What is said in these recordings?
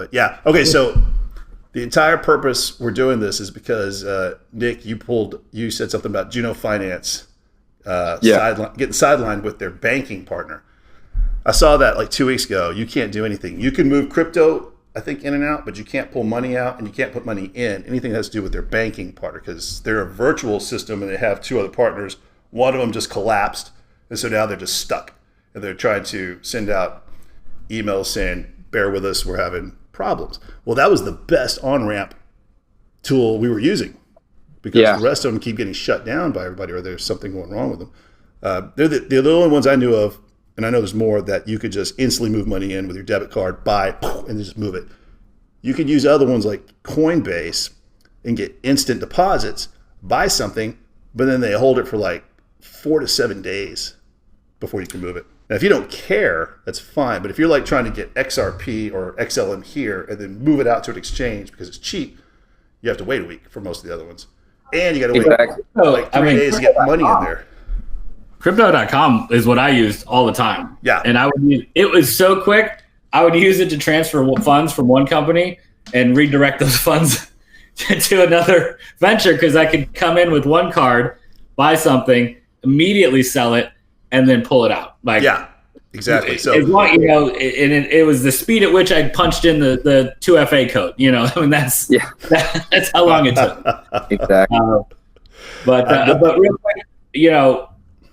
But yeah, okay. So the entire purpose we're doing this is because Nick, you said something about Juno Finance getting sidelined with their banking partner. I saw that like 2 weeks ago. You can't do anything. You can move crypto, I think, in and out, but you can't pull money out and you can't put money in. Anything that has to do with their banking partner, because they're a virtual system and they have two other partners. One of them just collapsed, and so now they're just stuck. And they're trying to send out emails saying, bear with us, we're having problems. Well, that was the best on-ramp tool we were using, because the rest of them keep getting shut down by everybody, or there's something going wrong with them. They're the only ones I knew of, and I know there's more, that you could just instantly move money in with your debit card, buy, and just move it. You could use other ones like Coinbase and get instant deposits, buy something, but then they hold it for like 4 to 7 days before you can move it. Now, if you don't care, that's fine. But if you're like trying to get XRP or XLM here and then move it out to an exchange because it's cheap, you have to wait a week for most of the other ones. And you got to wait like 3 days to get money in there. Crypto.com is what I used all the time. Yeah. And it was so quick. I would use it to transfer funds from one company and redirect those funds to another venture, because I could come in with one card, buy something, immediately sell it, and then pull it out. Like, yeah, exactly. So it was the speed at which I punched in the 2FA code. I mean, that's how long it took. Exactly. But real quick,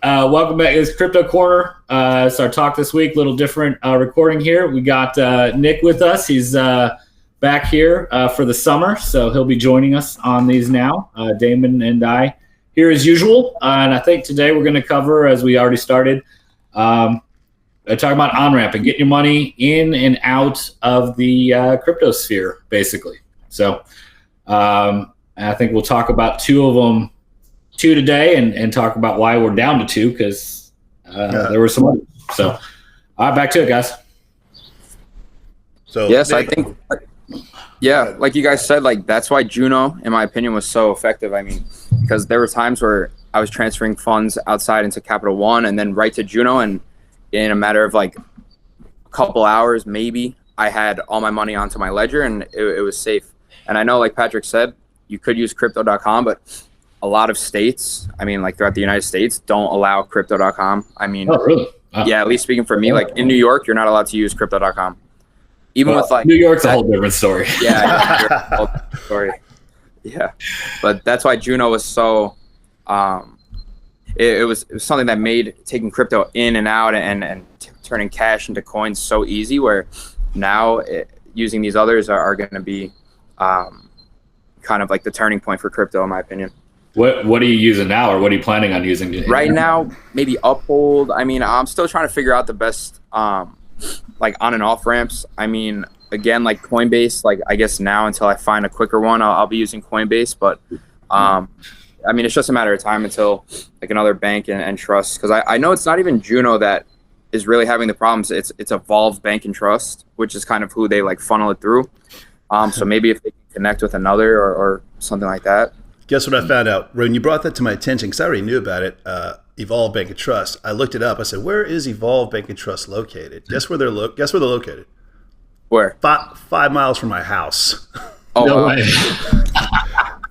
welcome back. It's Crypto Corner. It's our talk this week. Little different recording here. We got Nick with us. He's back here for the summer, so he'll be joining us on these now. Damon and I here as usual, and I think today we're going to cover, as we already started, talking about on-ramping, getting your money in and out of the crypto sphere, basically. So I think we'll talk about two today, and talk about why we're down to two, because there were some others. So, all right, back to it, guys. So yes, I think, like you guys said, like that's why Juno, in my opinion, was so effective. I mean, because there were times where I was transferring funds outside into Capital One and then right to Juno, and in a matter of like a couple hours, maybe, I had all my money onto my ledger, and it was safe. And I know, like Patrick said, you could use crypto.com, but a lot of states, I mean, like throughout the United States, don't allow crypto.com. I mean, oh, really? Oh. Yeah, at least speaking for me, like in New York, you're not allowed to use crypto.com. Even with like New York's a whole different story. Yeah, yeah. But that's why Juno was so, it was something that made taking crypto in and out and turning cash into coins so easy, where now using these others are going to be kind of like the turning point for crypto, in my opinion. What are you using now, or what are you planning on using? Right now, maybe Uphold. I mean, I'm still trying to figure out the best like on and off ramps. I mean, again, like Coinbase, like I guess now until I find a quicker one, I'll be using Coinbase. But I mean, it's just a matter of time until like another bank and trust, because I know it's not even Juno that is really having the problems. It's Evolve Bank and Trust, which is kind of who they like funnel it through. So maybe if they can connect with another or something like that. Guess what I found out when you brought that to my attention, because I already knew about it. Evolve Bank and Trust. I looked it up. I said, "Where is Evolve Bank and Trust located?" Guess where they're located? Where? 5 miles from my house. Oh, no way.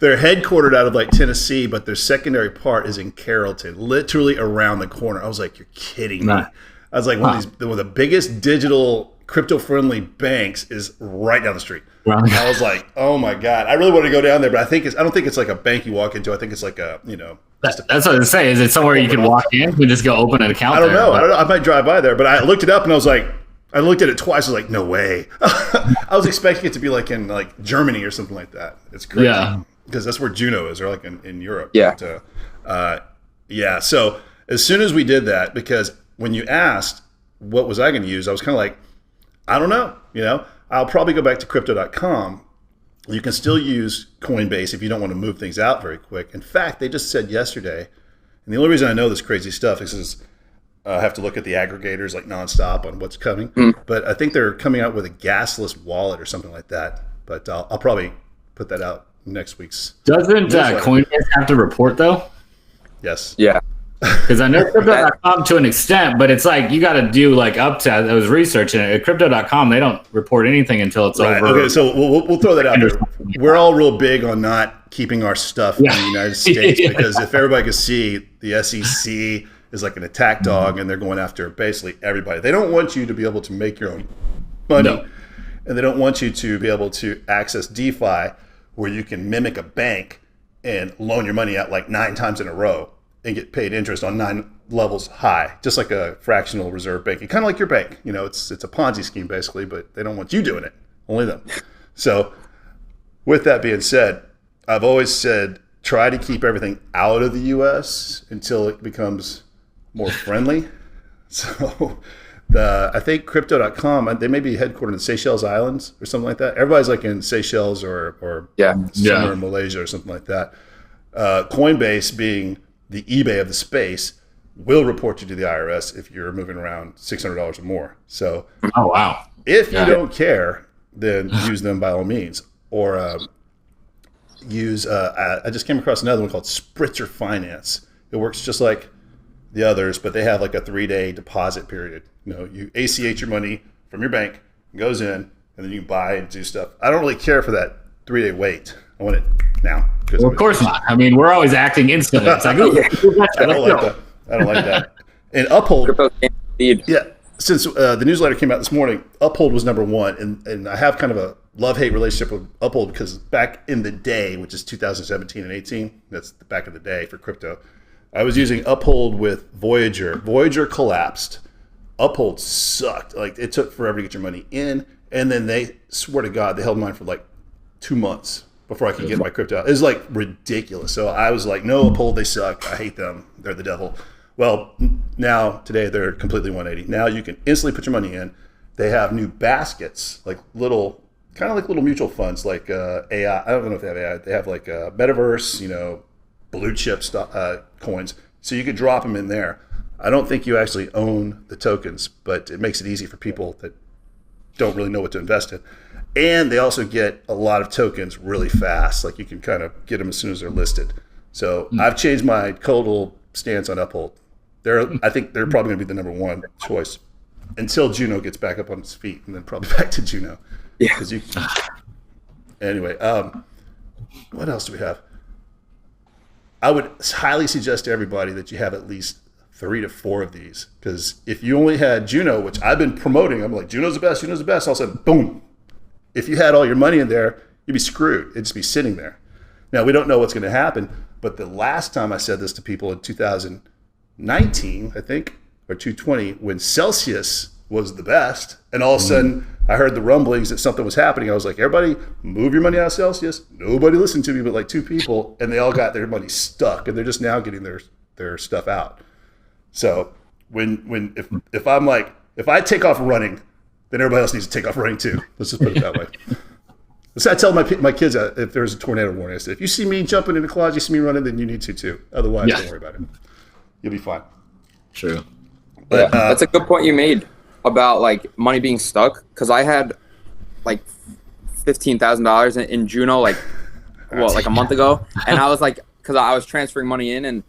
They're headquartered out of like Tennessee, but their secondary part is in Carrollton, literally around the corner. I was like, "You're kidding me!" I was like, one of the biggest digital crypto-friendly banks is right down the street. Wow. I was like, "Oh my god!" I really want to go down there, but I don't think it's like a bank you walk into. I think it's like a That's what I was saying. Is it somewhere you can walk in and just go open an account? I don't know. I might drive by there, but I looked it up and I was like, I looked at it twice. I was like, no way. I was expecting it to be like in like Germany or something like that. It's crazy. Yeah. Because that's where Juno is, or like in Europe. Yeah. But, yeah. So as soon as we did that, because when you asked what was I going to use, I was kind of like, I don't know. I'll probably go back to crypto.com. You can still use Coinbase if you don't want to move things out very quick. In fact, they just said yesterday, and the only reason I know this crazy stuff is I have to look at the aggregators like nonstop on what's coming. But I think they're coming out with a gasless wallet or something like that. But I'll probably put that out next week's. Doesn't Coinbase have to report though? Yes. Yeah. Because I know crypto.com to an extent, but it's like you got to do like up to, I was researching it. At crypto.com, they don't report anything until it's over. Okay, so we'll throw that out there. We're all real big on not keeping our stuff in the United States because if everybody can see, the SEC is like an attack dog and they're going after basically everybody. They don't want you to be able to make your own money, and they don't want you to be able to access DeFi where you can mimic a bank and loan your money out like 9 times in a row and get paid interest on 9 levels high, just like a fractional reserve banking, kind of like your bank. You know, it's a Ponzi scheme basically, but they don't want you doing it, only them. So with that being said, I've always said try to keep everything out of the US until it becomes more friendly. So I think crypto.com, they may be headquartered in the Seychelles Islands or something like that. Everybody's like in Seychelles or somewhere in Malaysia or something like that. Coinbase being the eBay of the space will report you to the IRS if you're moving around $600 or more. So, if you don't care, then use them by all means. Or use, I just came across another one called Spritzer Finance. It works just like the others, but they have like a 3-day deposit period. You know, you ACH your money from your bank, it goes in, and then you can buy and do stuff. I don't really care for that 3-day wait. I want it now. Well, of course not. I mean, we're always acting instantly. It's like, I don't like that. And Uphold, since the newsletter came out this morning, Uphold was number 1. And I have kind of a love-hate relationship with Uphold because back in the day, which is 2017 and 18, that's the back of the day for crypto, I was using Uphold with Voyager. Voyager collapsed. Uphold sucked. Like, it took forever to get your money in. And then they, swear to God, they held mine for like 2 months before I could get my crypto out. It was like ridiculous. So I was like, no, Uphold, they suck. I hate them. They're the devil. Well, now, today, they're completely 180. Now you can instantly put your money in. They have new baskets, like little, kind of like little mutual funds, like AI. I don't know if they have AI. They have like Metaverse, you know, blue chip coins. So you could drop them in there. I don't think you actually own the tokens, but it makes it easy for people that don't really know what to invest in. And they also get a lot of tokens really fast. Like you can kind of get them as soon as they're listed. So I've changed my total stance on Uphold. I think they're probably going to be the number 1 choice until Juno gets back up on its feet, and then probably back to Juno. Yeah. Anyway, what else do we have? I would highly suggest to everybody that you have at least 3 to 4 of these, because if you only had Juno, which I've been promoting, I'm like, Juno's the best, Juno's the best. All of a sudden, boom. If you had all your money in there, you'd be screwed. It'd just be sitting there. Now, we don't know what's going to happen, but the last time I said this to people in 2019, I think, or 2020, when Celsius was the best, and all of a sudden I heard the rumblings that something was happening. I was like, everybody move your money out of Celsius. Nobody listened to me but like 2 people, and they all got their money stuck, and they're just now getting their stuff out. So if I'm like, if I take off running, then everybody else needs to take off running too. Let's just put it that way. So I tell my kids if there's a tornado warning, I say, if you see me jumping in the closet, you see me running, then you need to too. Otherwise, don't worry about it. You'll be fine. True. But that's a good point you made about like money being stuck, because I had like $15,000 in Juno like a month ago, and I was like, because I was transferring money in, and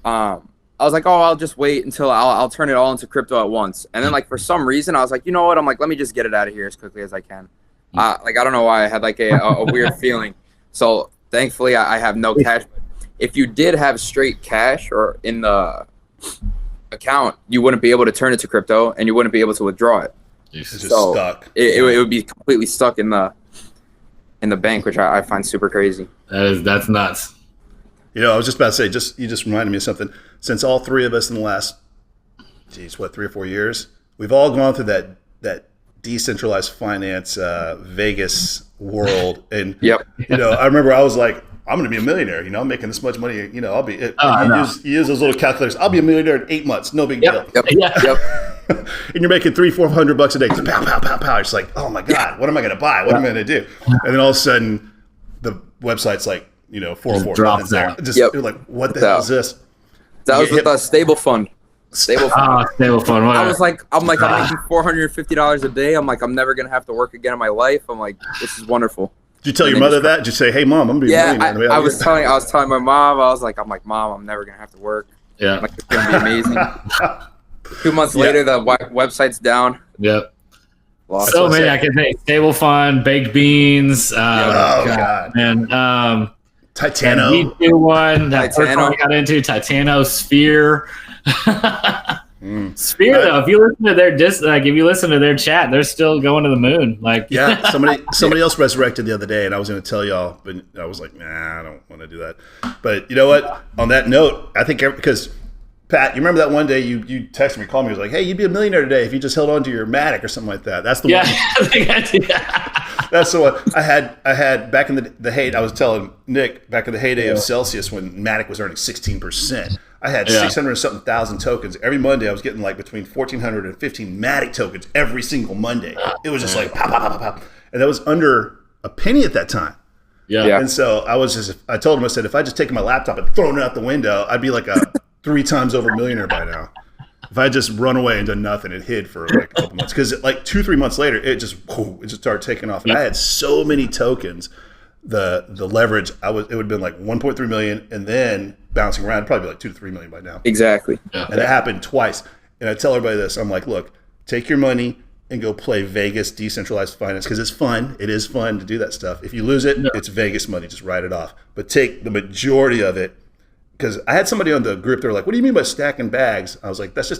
I was like, oh, I'll just wait until I'll turn it all into crypto at once. And then like for some reason I was like, you know what? I'm like, let me just get it out of here as quickly as I can. Like I don't know why I had like a weird feeling. So thankfully I have no cash. If you did have straight cash or in the account, you wouldn't be able to turn it to crypto, and you wouldn't be able to withdraw it. It's just stuck. It would be completely stuck in the bank, which I find super crazy. That's nuts. You know, I was just about to say, you just reminded me of something. Since all 3 of us in the last, 3 or 4 years, we've all gone through that decentralized finance Vegas world. And, you know, I remember I was like, I'm going to be a millionaire. You know, I'm making this much money. You know, I'll be, you use those little calculators. I'll be a millionaire in 8 months. No big deal. And you're making $300-400 a day. Just pow, pow, pow, pow. It's like, oh my God, what am I going to buy? What am I going to do? And then all of a sudden, the website's like, you know, 404 drops down. You're like, what the hell is this? That was with a stable fund. Stable fund. I was like, I'm making $450 a day. I'm like, I'm never gonna have to work again in my life. I'm like, this is wonderful. Did you tell your mother that? Did you say, hey mom, I'm gonna be a millionaire? I was telling my mom. I'm like, mom, I'm never gonna have to work. Yeah. Like it's gonna be amazing. 2 months later, the website's down. Yep. Lost. So many I can think. Stable Fund, baked beans. God. And Titano. we do one that first one we got into, Titano Sphere. Sphere though, if you listen to their if you listen to their chat, they're still going to the moon. Like somebody else resurrected the other day, and I was going to tell y'all, but I was like, nah, I don't want to do that. But you know what? On that note, I think because Pat, you remember that one day you texted me, called me, was like, hey, you'd be a millionaire today if you just held on to your Matic or something like that. That's the one. I think I did. That's the one. I had back in the heyday. I was telling Nick back in the heyday of Celsius when Matic was earning 16%. I had 600 and something thousand tokens. Every Monday I was getting like between 1,400 and 15 Matic tokens every single Monday. It was just like pop, pop, pop, pop. And that was under a penny at that time. Yeah. And so I told him, I said, if I just taken my laptop and thrown it out the window, I'd be like a 3 times over millionaire by now. If I just run away and done nothing and hid for like a couple months. Because like 2-3 months later, it just started taking off. And I had so many tokens. The leverage, it would have been like 1.3 million, and then bouncing around, probably like 2 to 3 million by now. Exactly. And it happened twice. And I tell everybody this, I'm like, look, take your money and go play Vegas decentralized finance because it's fun. It is fun to do that stuff. If you lose it, it's Vegas money. Just write it off. But take the majority of it. Because I had somebody on the group, they were like, what do you mean by stacking bags? I was like, it's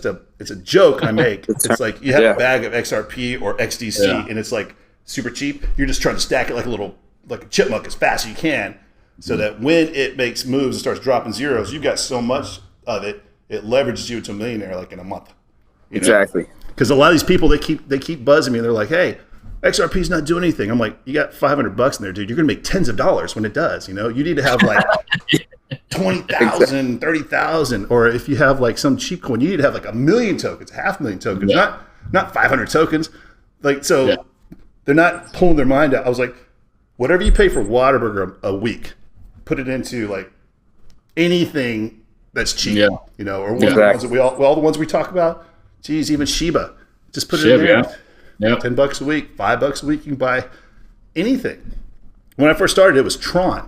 a joke I make. It's like you have a bag of XRP or XDC and it's like super cheap. You're just trying to stack it like a chipmunk as fast as you can so that when it makes moves and starts dropping zeros, you've got so much of it, it leverages you to a millionaire like in a month. Exactly. Because a lot of these people, they keep buzzing me. And they're like, hey, XRP's not doing anything. I'm like, you got $500 in there, dude. You're going to make tens of dollars when it does. You need to have like 20,000, 30,000. Or if you have like some cheap coin, you need to have like 1 million tokens, 500,000 tokens, not 500 tokens. Like, so they're not pulling their mind out. I was like, whatever you pay for Whataburger a week, put it into like anything that's cheap, or all the ones we talk about. Geez, even Shiba, just put it in there. $10 a week, $5 a week, you can buy anything. When I first started, it was Tron,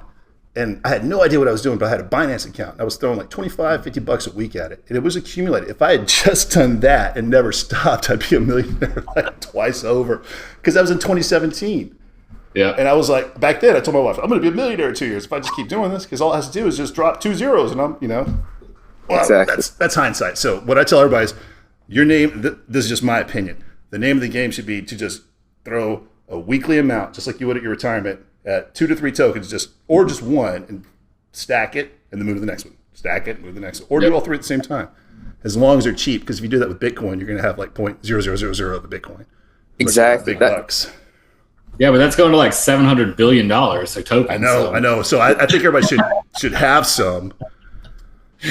and I had no idea what I was doing, but I had a Binance account. I was throwing like $25, $50 a week at it, and it was accumulated. If I had just done that and never stopped, I'd be a millionaire like twice over, because that was in 2017. Yeah. And I was like, back then, I told my wife, I'm going to be a millionaire in 2 years if I just keep doing this, because all it has to do is just drop 2 zeros, and I'm, well, exactly. That's hindsight. So what I tell everybody is, your name, this is just my opinion, the name of the game should be to just throw a weekly amount, just like you would at your retirement, at 2 to 3 tokens, or just one, and stack it, and then move to the next one. Stack it, move to the next one. Or do all 3 at the same time, as long as they're cheap, because if you do that with Bitcoin, you're going to have like 0.0000 of the Bitcoin. Exactly. Big bucks. Yeah, but that's going to like $700 billion a token. I know. So I think everybody should have some.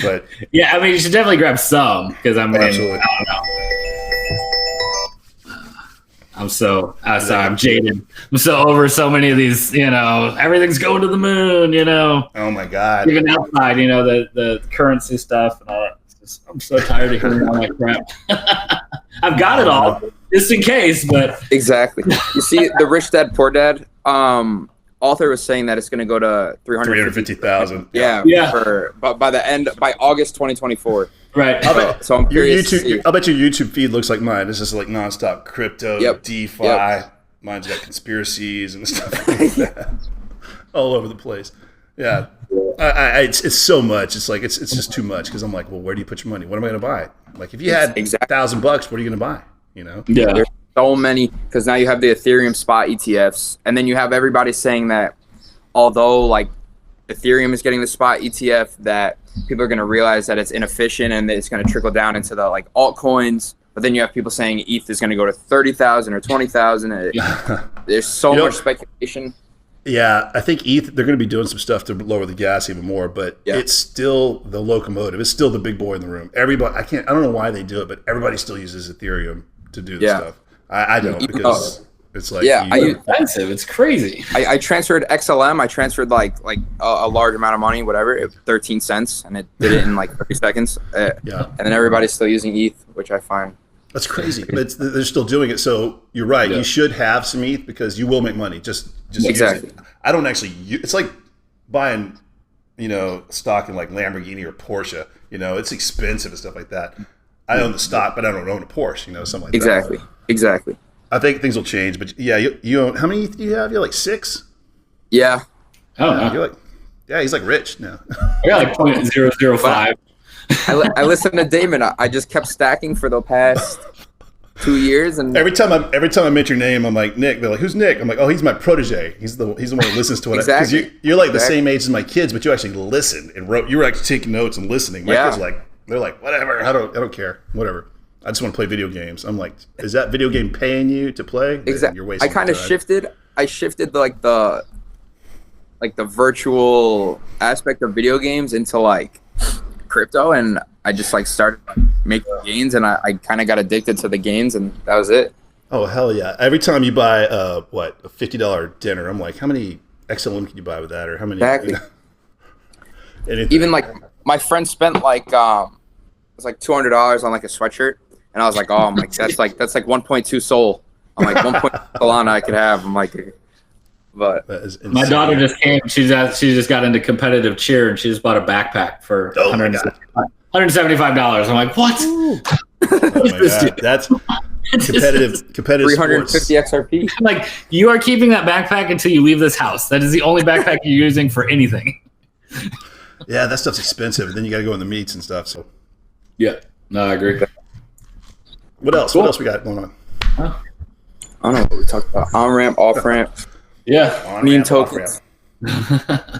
But yeah, I mean, you should definitely grab some because absolutely. I don't know. I'm sorry, I'm jaded. I'm so over so many of these. Everything's going to the moon. Oh my God. Even outside, the currency stuff and all that. I'm so tired of hearing all that crap. I've got it all just in case, but exactly. You see, the Rich Dad Poor Dad author was saying that it's going to go to 350,000. Yeah. By August 2024. Right. So I'm curious. I'll bet your YouTube feed looks like mine. It's just like nonstop crypto, DeFi. Mine's got conspiracies and stuff like that, all over the place. Yeah. It's so much. It's like it's just too much because I'm like, well, where do you put your money? What am I going to buy? Like, if you had $1,000, what are you going to buy? Yeah. There's so many, because now you have the Ethereum spot ETFs, and then you have everybody saying that although like Ethereum is getting the spot ETF, that people are going to realize that it's inefficient and that it's going to trickle down into the like altcoins. But then you have people saying ETH is going to go to 30,000 or 20,000. There's so much speculation. Yeah, I think ETH, they're going to be doing some stuff to lower the gas even more, but it's still the locomotive. It's still the big boy in the room. Everybody, I don't know why they do it, but everybody still uses Ethereum to do this stuff. I don't, because it's like expensive. It's crazy. I transferred XLM. I transferred like a large amount of money, whatever, 13 cents, and it did it in like 30 seconds. And then everybody's still using ETH, which I find. That's crazy. But they're still doing it. So you're right. Yeah. You should have some ETH because you will make money. Just exactly. I don't actually. It's like buying stock in like Lamborghini or Porsche. It's expensive and stuff like that. I own the stock, but I don't own a Porsche. Something like that. Exactly. I think things will change, but yeah, you own. How many do you have? You're like 6. Yeah. Oh, you're like, he's like rich now. I got like 0.005. I listened to Damon. I just kept stacking for the past 2 years, and every time I mention your name, I'm like, Nick. They're like, who's Nick? I'm like, oh, he's my protege. He's the one who listens to what exactly. Because you're like the same age as my kids, but you actually listened and wrote. You were actually taking notes and listening. My kids they're like, whatever. I don't care. Whatever. I just want to play video games. I'm like, is that video game paying you to play? Exactly. You're wasting I kind of time. shifted. I shifted the virtual aspect of video games into like crypto, and I just like started making gains, and I kind of got addicted to the gains, and that was it. Oh hell yeah! Every time you buy a $50 dinner, I'm like, how many XLM can you buy with that, or how many? Exactly. Anything. Even like my friend spent like it was like $200 on like a sweatshirt, and I was like, oh, I'm like that's like 1.2 Sol. I'm like 1.2 Solana I could have. I'm like, but my daughter just came. She just got into competitive cheer, and she just bought a backpack for $175. I'm like, what? Oh my God. That's competitive 350 sports. XRP. I'm like, you are keeping that backpack until you leave this house. That is the only backpack you're using for anything. Yeah, that stuff's expensive. And then you got to go in the meets and stuff. So yeah, no, I agree. What else? Cool. What else we got going on? I don't know what we talked about. On ramp, off ramp. Yeah, meme tokens.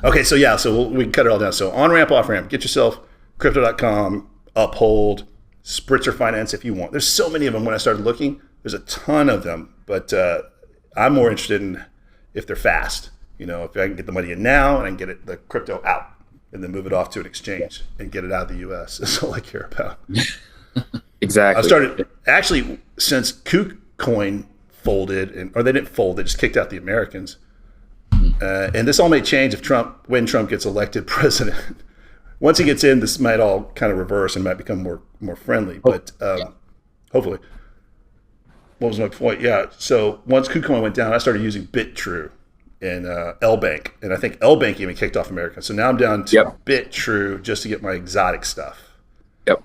Okay, so we can cut it all down. So on ramp, off ramp. Get yourself crypto.com, Uphold, Spritzer Finance if you want. There's so many of them. When I started looking, there's a ton of them. But I'm more interested in if they're fast. If I can get the money in now and I can get the crypto out and then move it off to an exchange and get it out of the U.S. That's all I care about. Exactly. I started actually since KuCoin folded, or they didn't fold, they just kicked out the Americans. And this all may change when Trump gets elected president. Once he gets in, this might all kind of reverse and might become more friendly. But hopefully. What was my point? Yeah. So once KuCoin went down, I started using BitTrue and LBank. And I think LBank even kicked off America. So now I'm down to BitTrue just to get my exotic stuff. Yep.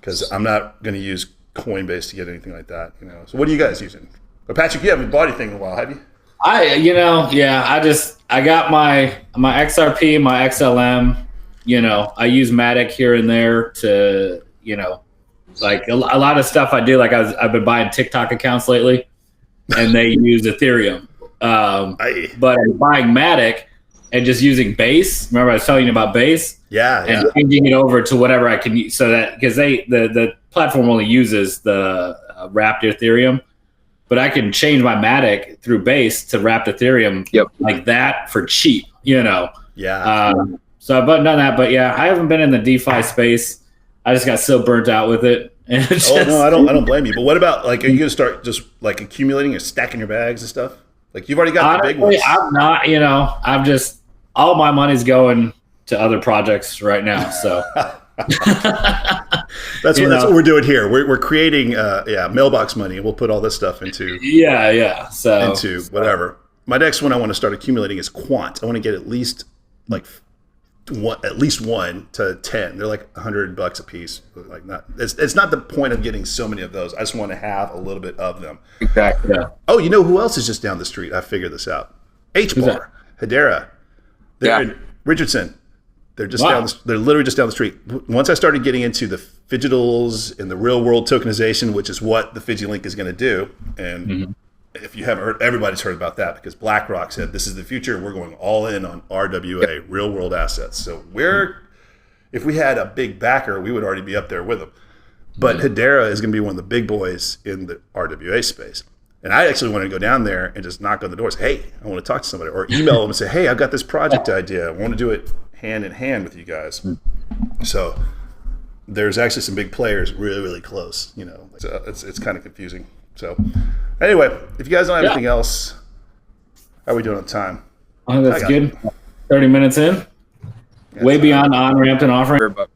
Because I'm not going to use Coinbase to get anything like that. So what are you guys using? But Patrick, you haven't bought anything in a while, have you? I got my XRP, my XLM. I use Matic here and there to, like a lot of stuff I do. Like I've been buying TikTok accounts lately, and they use Ethereum. But I'm buying Matic and just using Base. Remember I was telling you about Base? Yeah. And changing it over to whatever I can use, so that because the platform only uses the wrapped Ethereum. But I can change my Matic through Base to wrapped Ethereum like that for cheap, Yeah. So I've done that, but yeah, I haven't been in the DeFi space. I just got so burnt out with it. No, I don't blame you. But what about are you gonna start just like accumulating and stacking your bags and stuff? Like you've already got the big ones. I'm not. I'm just all my money's going to other projects right now. So. That's what we're doing here. We're creating mailbox money. We'll put all this stuff into into whatever. My next one I want to start accumulating is quant. I want to get at least one to 10. They're like $100 a piece. Like it's not the point of getting so many of those. I just want to have a little bit of them. Exactly. Yeah. Oh, you know who else is just down the street? I figured this out. H-Bar, Hedera. They're in Richardson. They're just they're literally just down the street. Once I started getting into the Fidgetals and the real world tokenization, which is what the FigiLink is going to do, and if you haven't heard, everybody's heard about that because BlackRock said this is the future. We're going all in on RWA, real world assets. So if we had a big backer, we would already be up there with them. But Hedera is going to be one of the big boys in the RWA space. And I actually want to go down there and just knock on the doors. Hey, I want to talk to somebody, or email them and say, hey, I've got this project idea. I want to do it hand in hand with you guys. So there's actually some big players really, really close. So it's kind of confusing. So anyway, if you guys don't have anything else, how are we doing on time? Oh, that's good. 30 minutes in. Way beyond on-ramp and off-ramp. But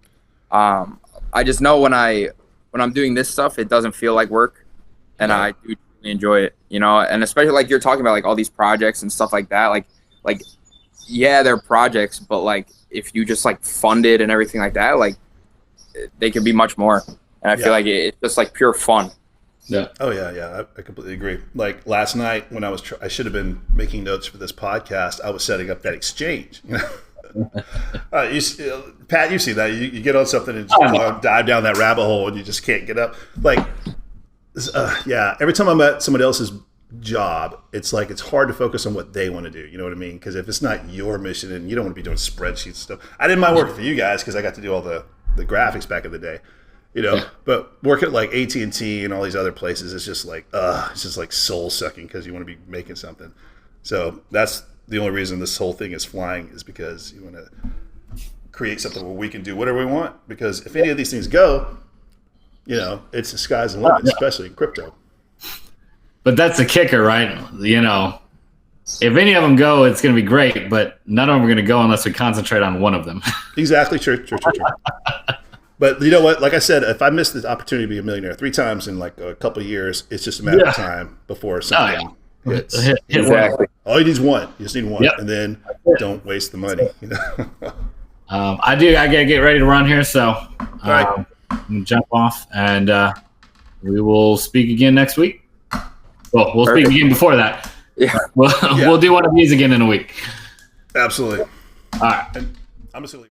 I just know when I'm doing this stuff, it doesn't feel like work, and I do enjoy it, and especially like you're talking about like all these projects and stuff like that. Like yeah, they're projects, but like if you just like fund it and everything like that, like they could be much more. And I feel like it's just like pure fun. Yeah. Oh yeah. I completely agree. Like last night when I should have been making notes for this podcast. I was setting up that exchange. You know, Pat, you see that you get on something and just dive down that rabbit hole and you just can't get up. Like, every time I'm at somebody else's job, it's like it's hard to focus on what they want to do. You know what I mean? Because if it's not your mission and you don't want to be doing spreadsheets stuff, I didn't mind working for you guys because I got to do all the graphics back in the day. You know, but working at like AT&T and all these other places, it's just like soul sucking because you want to be making something. So that's the only reason this whole thing is flying, is because you want to create something where we can do whatever we want. Because if any of these things go, you know, it's the sky's the limit, especially in crypto. But that's the kicker, right? You know, if any of them go, it's going to be great, but none of them are going to go unless we concentrate on one of them. Exactly. True. But you know what? Like I said, if I miss the opportunity to be a millionaire 3 times in like a couple of years, it's just a matter of time before something hits. Exactly. All you need is one. You just need one, and then don't waste the money. You know. I gotta get ready to run here, so all right, I'm gonna jump off, and we will speak again next week. Well, we'll speak again before that. Yeah. We'll do one of these again in a week. Absolutely. All right. And I'm assuming.